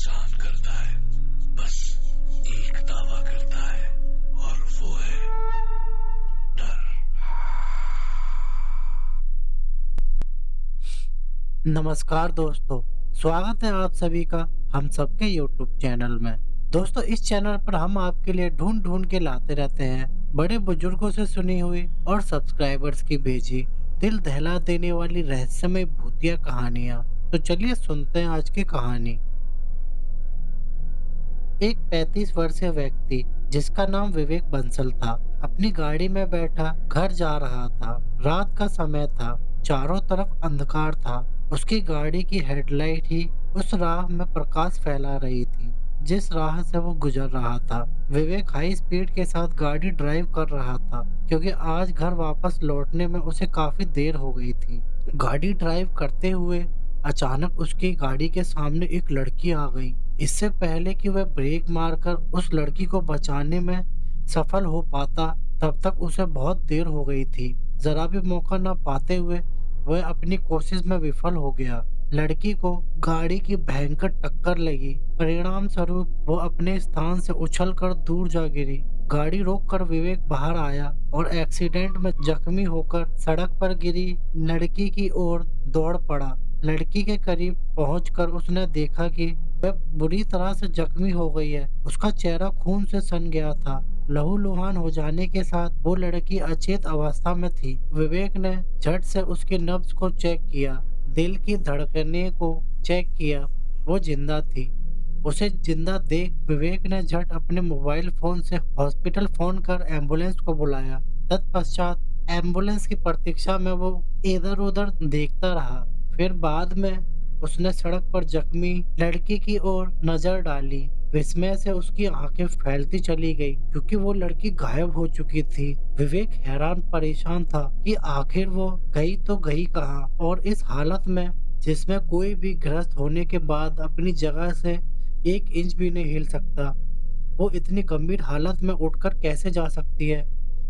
इंसान करता है, बस एक दावा करता है और वो है डर। नमस्कार दोस्तों, स्वागत है आप सभी का हम सबके YouTube चैनल में। दोस्तों, इस चैनल पर हम आपके लिए ढूंढ ढूंढ के लाते रहते हैं बड़े बुजुर्गों से सुनी हुई और सब्सक्राइबर्स की भेजी दिल दहला देने वाली रहस्यमय भूतिया कहानियां। तो चलिए सुनते हैं आज की कहानी। एक 35 वर्षीय व्यक्ति जिसका नाम विवेक बंसल था, अपनी गाड़ी में बैठा घर जा रहा था। रात का समय था, चारों तरफ अंधकार था। उसकी गाड़ी की हेडलाइट ही उस राह में प्रकाश फैला रही थी जिस राह से वो गुजर रहा था। विवेक हाई स्पीड के साथ गाड़ी ड्राइव कर रहा था क्योंकि आज घर वापस लौटने में उसे काफी देर हो गई थी। गाड़ी ड्राइव करते हुए अचानक उसकी गाड़ी के सामने एक लड़की आ गई। इससे पहले कि वह ब्रेक मारकर उस लड़की को बचाने में सफल हो पाता, तब तक उसे बहुत देर हो गई थी। जरा भी मौका न पाते हुए वह अपनी कोशिश में विफल हो गया। लड़की को गाड़ी की भयंकर टक्कर लगी। परिणाम स्वरूप वो अपने स्थान से उछलकर दूर जा गिरी। गाड़ी रोककर विवेक बाहर आया और एक्सीडेंट में जख्मी होकर सड़क पर गिरी लड़की की ओर दौड़ पड़ा। लड़की के करीब पहुंचकर उसने देखा कि वह बुरी तरह से जख्मी हो गई है। उसका चेहरा खून से सन गया था। लहूलुहान हो जाने के साथ वो लड़की अचेत अवस्था में थी। विवेक ने झट से उसकी नब्ज को चेक किया, दिल की धड़कने को चेक किया। वो जिंदा थी। उसे जिंदा देख विवेक ने झट अपने मोबाइल फोन से हॉस्पिटल फोन कर एम्बुलेंस को बुलाया। तत्पश्चात एम्बुलेंस की प्रतीक्षा में वो इधर उधर देखता रहा। फिर बाद में उसने सड़क पर जख्मी लड़की की ओर नजर डाली। विस्मय से उसकी आंखें फैलती चली गई क्योंकि वो लड़की गायब हो चुकी थी। विवेक हैरान परेशान था कि आखिर वो गई तो गई कहाँ, और इस हालत में जिसमें कोई भी ग्रस्त होने के बाद अपनी जगह से 1 इंच भी नहीं हिल सकता, वो इतनी गंभीर हालत में उठकर कैसे जा सकती है।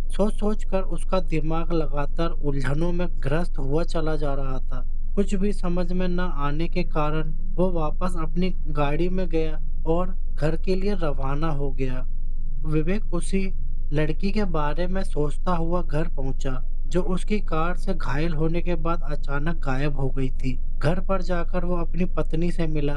सोच सोच कर उसका दिमाग लगातार उलझनों में ग्रस्त हुआ चला जा रहा था। कुछ भी समझ में न आने के कारण वो वापस अपनी गाड़ी में गया और घर के लिए रवाना हो गया। विवेक उसी लड़की के बारे में सोचता हुआ घर पहुंचा, जो उसकी कार से घायल होने के बाद अचानक गायब हो गई थी। घर पर जाकर वो अपनी पत्नी से मिला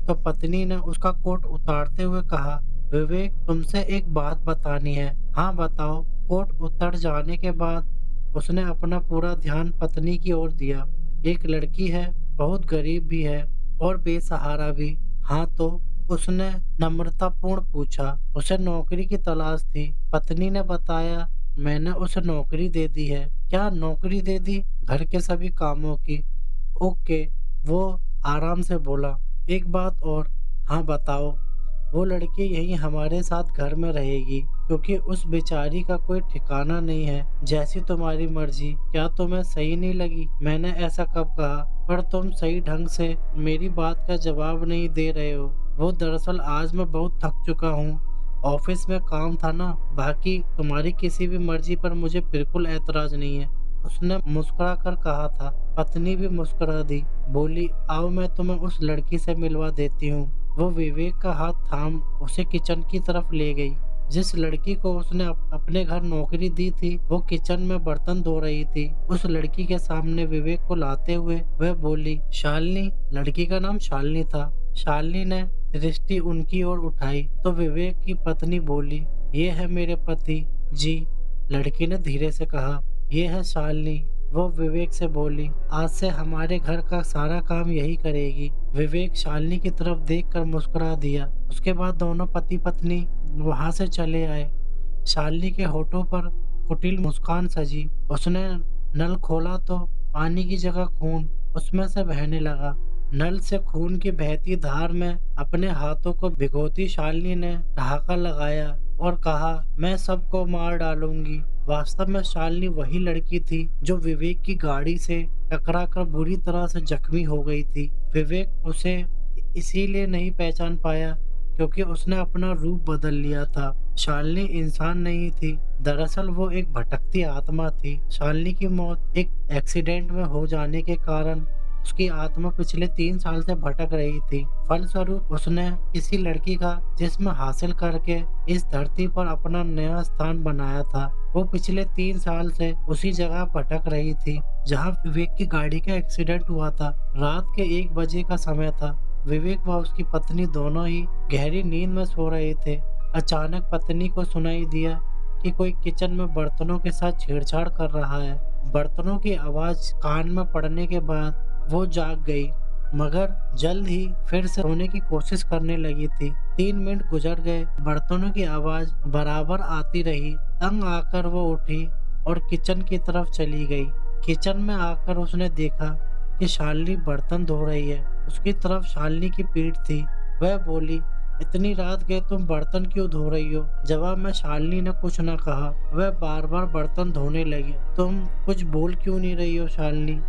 तो पत्नी ने उसका कोट उतारते हुए कहा, विवेक, तुमसे एक बात बतानी है। हाँ बताओ। कोट उतर जाने के बाद उसने अपना पूरा ध्यान पत्नी की ओर दिया। एक लड़की है, बहुत गरीब भी है और बेसहारा भी। हाँ तो? उसने नम्रतापूर्ण पूछा। उसे नौकरी की तलाश थी। पत्नी ने बताया, मैंने उसे नौकरी दे दी है। क्या नौकरी दे दी? घर के सभी कामों की। ओके, वो आराम से बोला। एक बात और। हाँ बताओ। वो लड़की यहीं हमारे साथ घर में रहेगी क्योंकि उस बेचारी का कोई ठिकाना नहीं है। जैसी तुम्हारी मर्जी। क्या तुम्हें सही नहीं लगी मैंने ऐसा कब कहा? पर तुम सही ढंग से मेरी बात का जवाब नहीं दे रहे हो। वो दरअसल आज मैं बहुत थक चुका हूँ। ऑफिस में काम था ना। बाकी तुम्हारी किसी भी मर्जी पर मुझे बिल्कुल ऐतराज नहीं है, उसने मुस्कुरा कर कहा था। पत्नी भी मुस्कुरा दी, बोली, आओ मैं तुम्हें उस लड़की से मिलवा देती हूँ। वो विवेक का हाथ थाम उसे किचन की तरफ ले गई। जिस लड़की को उसने अपने घर नौकरी दी थी वो किचन में बर्तन धो रही थी। उस लड़की के सामने विवेक को लाते हुए वह बोली, शालिनी। लड़की का नाम शालिनी था। शालिनी ने दृष्टि उनकी ओर उठाई तो विवेक की पत्नी बोली, ये है मेरे पति जी। लड़की ने धीरे से कहा, ये है शालिनी। वो विवेक से बोली, आज से हमारे घर का सारा काम यही करेगी। विवेक शालिनी की तरफ देखकर मुस्कुरा दिया। उसके बाद दोनों पति पत्नी वहां से चले आए। शालिनी के होठों पर कुटिल मुस्कान सजी। उसने नल खोला तो पानी की जगह खून उसमें से बहने लगा। नल से खून की बहती धार में अपने हाथों को भिगोती शालिनी ने ठहाका लगाया और कहा, मैं सबको मार डालूंगी। वास्तव में शालिनी वही लड़की थी जो विवेक की गाड़ी से टकराकर बुरी तरह से जख्मी हो गई थी। विवेक उसे इसीलिए नहीं पहचान पाया क्योंकि उसने अपना रूप बदल लिया था। शालिनी इंसान नहीं थी, दरअसल वो एक भटकती आत्मा थी। शालिनी की मौत एक एक्सीडेंट में हो जाने के कारण उसकी आत्मा पिछले 3 साल से भटक रही थी। फलस्वरूप उसने किसी लड़की का जिस्म हासिल करके इस धरती पर अपना नया स्थान बनाया था। वो पिछले 3 साल से उसी जगह भटक रही थी जहाँ विवेक की गाड़ी का एक्सीडेंट हुआ था। रात के 1 बजे का समय था। विवेक व उसकी पत्नी दोनों ही गहरी नींद में सो रहे थे। अचानक पत्नी को सुनाई दिया कि कोई किचन में बर्तनों के साथ छेड़छाड़ कर रहा है। बर्तनों की आवाज कान में पड़ने के बाद वो जाग गई, मगर जल्द ही फिर से सोने की कोशिश करने लगी थी। 3 मिनट गुजर गए, बर्तनों की आवाज बराबर आती रही। तंग आकर वो उठी और किचन की तरफ चली गई। किचन में आकर उसने देखा कि शालिनी बर्तन धो रही है। उसकी तरफ शालिनी की पीठ थी। वह बोली, इतनी रात गए तुम बर्तन क्यों धो रही हो? जवाब में शालिनी ने कुछ न कहा। वह बार बार बर्तन धोने लगी। तुम कुछ बोल क्यों नहीं रही हो शालिनी?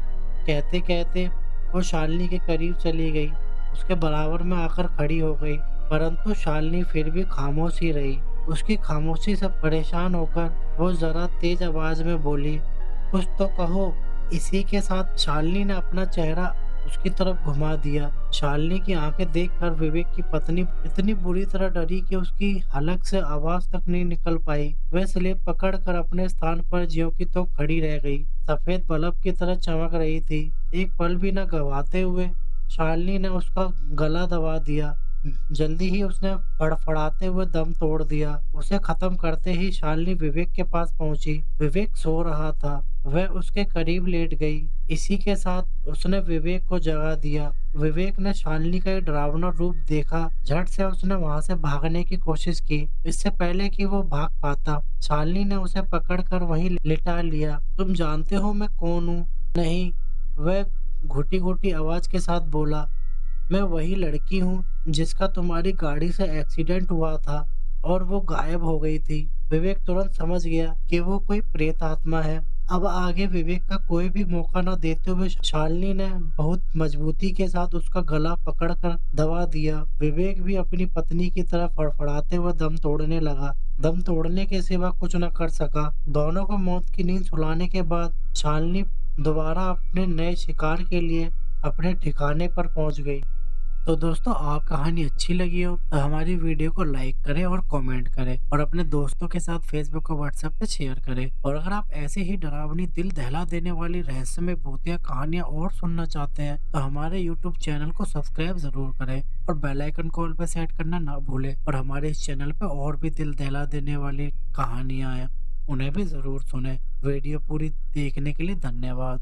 कहते कहते वो शालिनी के करीब चली गई, उसके बराबर में आकर खड़ी हो गई, परंतु शालिनी फिर भी खामोश ही रही। उसकी खामोशी से परेशान होकर वो जरा तेज आवाज में बोली, कुछ तो कहो। इसी के साथ शालिनी ने अपना चेहरा उसकी तरफ घुमा दिया। शालिनी की आंखें देखकर विवेक की पत्नी इतनी बुरी तरह डरी कि उसकी हलक से आवाज तक नहीं निकल पाई। वह स्लेब पकड़कर अपने स्थान पर ज्यों की त्यों खड़ी रह गई। सफेद बल्ब की तरह चमक रही थी। एक पल भी न गवाते हुए शालिनी ने उसका गला दबा दिया। जल्दी ही उसने फड़फड़ाते हुए दम तोड़ दिया। उसे खत्म करते ही शालिनी विवेक के पास पहुंची। विवेक सो रहा था। वह उसके करीब लेट गई। इसी के साथ उसने विवेक को जगा दिया। विवेक ने शालिनी का ये डरावना रूप देखा। झट से उसने वहां से भागने की कोशिश की। इससे पहले कि वो भाग पाता, शालिनी ने उसे पकड़कर वहीं लिटा लिया। तुम जानते हो मैं कौन हूँ? नहीं, वह घुटी घुटी आवाज के साथ बोला। मैं वही लड़की हूँ जिसका तुम्हारी गाड़ी से एक्सीडेंट हुआ था और वो गायब हो गई थी। विवेक तुरंत समझ गया कि वो कोई प्रेत आत्मा है। अब आगे विवेक का कोई भी मौका न देते हुए शालिनी ने बहुत मजबूती के साथ उसका गला पकड़कर दबा दिया। विवेक भी अपनी पत्नी की तरफ फड़फड़ाते हुए दम तोड़ने लगा। दम तोड़ने के सिवा कुछ न कर सका। दोनों को मौत की नींद सुलाने के बाद शालिनी दोबारा अपने नए शिकार के लिए अपने ठिकाने पर पहुंच गई। तो दोस्तों, आप कहानी अच्छी लगी हो तो हमारी वीडियो को लाइक करें और कमेंट करें और अपने दोस्तों के साथ फेसबुक और व्हाट्सएप पे शेयर करें। और अगर आप ऐसे ही डरावनी दिल दहला देने वाली रहस्यमय भूतिया कहानियां और सुनना चाहते हैं तो हमारे यूट्यूब चैनल को सब्सक्राइब जरूर करें और बेल आइकन कॉल पे सेट करना ना भूलें। और हमारे इस चैनल पे और भी दिल दहला देने वाली कहानियां हैं, उन्हें भी जरूर सुने। वीडियो पूरी देखने के लिए धन्यवाद।